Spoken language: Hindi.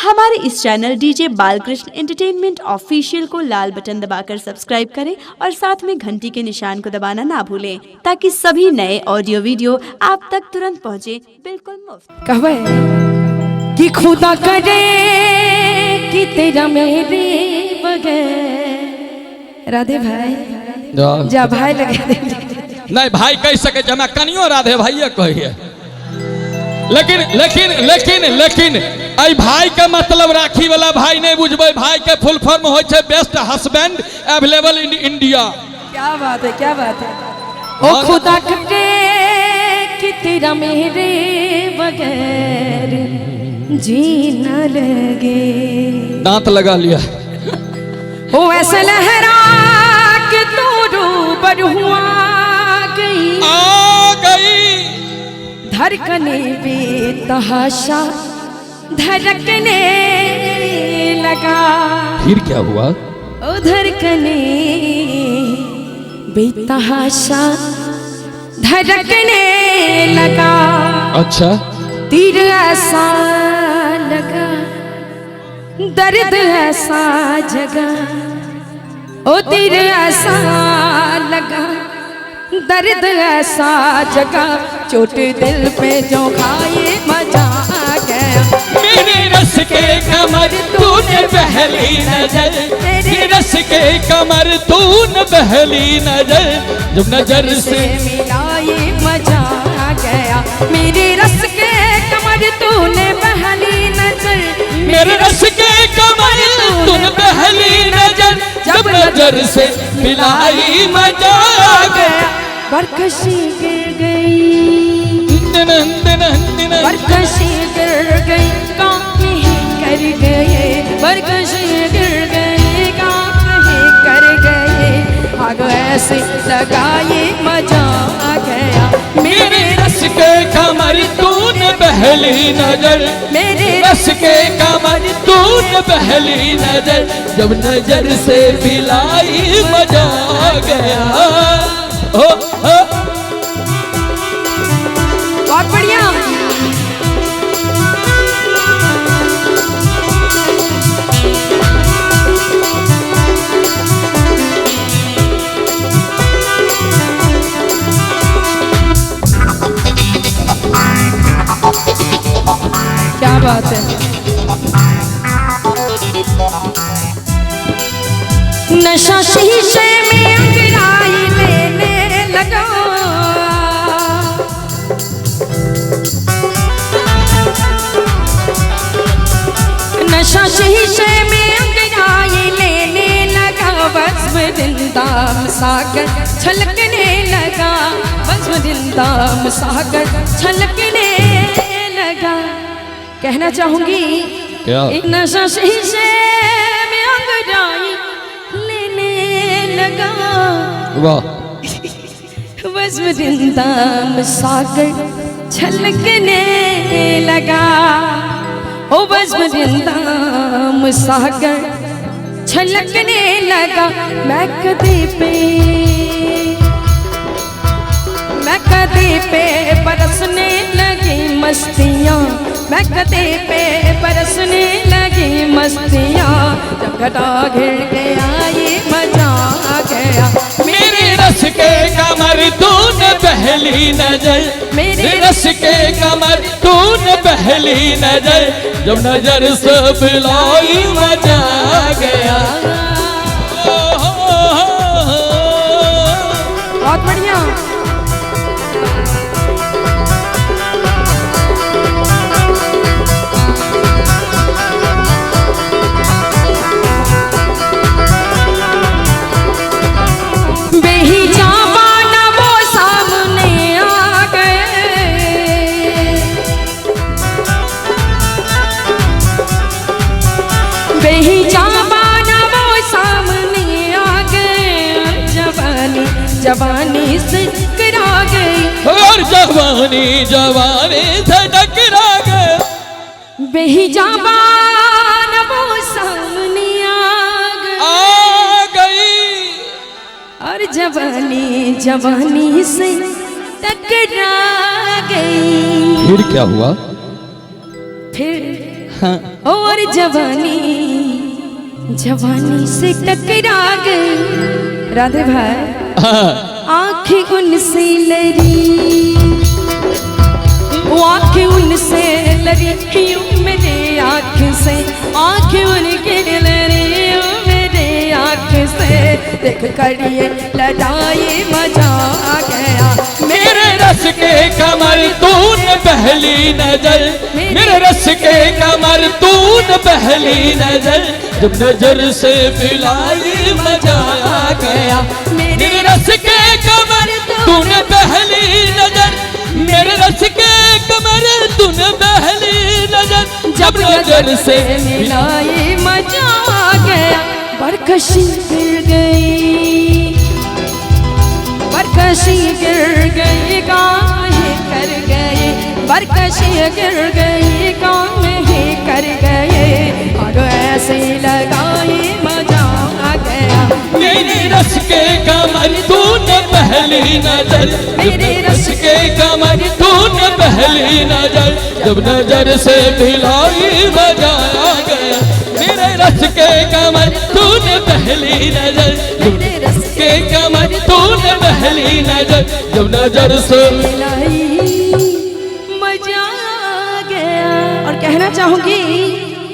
हमारे इस channel DJ Balkrishna entertainment official को लाल बटन दबाकर सब्सक्राइब करें और साथ में घंटी के निशान को दबाना ना भूलें ताकि सभी नए ऑडियो वीडियो आप तक तुरंत पहुंचे, बिल्कुल मुफ्त। कहवे कि खुदा करे कि तेरा मेरे बगैर राधे भाई जा भाई लगे नहीं भाई कह सके जमा कनियो राधे भाई कहिए, लेकिन लेकिन लेकिन लेकिन आई भाई के मतलब राखी वाला भाई नहीं बुझबे। भाई के फुल फॉर्म हो छे best husband available in India. क्या बात है, क्या बात है। ओ खुदा करे कि तेरा मेरे बगैर जी न लगे। दांत लगा लिया। ओ ऐसा लहरा कि तू रूबर हुआ गई, आ गई धड़कने बेतहाशा धड़कने लगा। फिर क्या हुआ? ओ धड़कने बेतहाशा धड़कने लगा। अच्छा तीर ऐसा लगा, दर्द ऐसा जगा। ओ तीर ऐसा लगा, दर्द ऐसा जगा। चोट दिल पे जो खाए मजा आ गया। मेरे रस के कमर तूने पहली नजर, मेरे रस के कमर तूने पहली नजर, जब नजर से मिलाए मजा आ गया। मेरे रस के कमर तूने पहली नजर, मेरे रस के कमर तूने पहली नजर, जब नजर से मिलाई मजा आ गया। बरकशी गिर गई, बरकशी गिर गई, काम नहीं कर गए। बरकशी गिर गई, काम नहीं कर गए। आग ऐसे लगाए मजा आ गया। मेरे रस के कमर तूने पहली नजर, मेरे रस के कमर तूने पहली नजर, जब नजर से मिलाई मजा आ गया। ओ ओ बहुत बढ़िया। क्या बात है। नशा शीशे में अंगड़ाई लेने लगा। नशा शीशे में अंगड़ाई लेने लगा। बस वृंदावन सागर छलकने लगा। बस वृंदावन सागर छलकने लगा। कहना चाहूंगी क्या? एक नशा शीशे में अंगड़ाई लेने लगा। वाह बस वृंदावन सागर छलकने लगा। ओ बस वृंदावन सागर छलकने लगा। मैं कदे पे बरसने लगी मस्तियाँ। मैं कदे पे बरसने लगी मस्तियाँ, जब घटा घिर गया ये मजा आ गया। मेरे रस के कमर तूने पहली नजर, मेरे रस के कमर तूने पहली नजर, जब नजर से मिलाई मजा आ गया। बहुत बढ़िया। जवानी से टकरा गई, और जवानी जवानी से टकरा गई। बेहिजाबान वो सामने आ गई। और जवानी जवानी से टकरा गई। फिर क्या हुआ? फिर हाँ और जवानी जवानी से टकरा गई राधे भाई, आंखें उनसे लड़ी, वो आंखें उनसे लड़ी, यूं मेरे आंख से आंखें उनके लड़ी, मेरे आंख से देख कर ये लड़ाई मजा आ गया। मेरे रस के कमर तूने पहली नजर, मेरे रस के कमर तूने पहली नजर, जब नजर से मिलाई मजा आ गया। मेरे रस के कमर तूने पहली नजर, मेरे रस के कमर तूने पहली नजर, जब नजर से मिलाई मजा आ गया। बरकशी गिर गई, बरकशी गिर गई, काहे कर गए, बरकशी गिर गई, काहे कर गए, और ऐसे लगाई मजा आ गया। मेरे रस के कमर तूने पहली नजर, मेरे रस के कमर तूने पहली नजर, जब नजर से मिलाई मजा आ गया। मेरे रस के कमर तूने पहली नजर, मेरे रस के कमर तूने पहली नजर, जब नजर से मिलाई मजा आ गया। और कहना चाहूंगी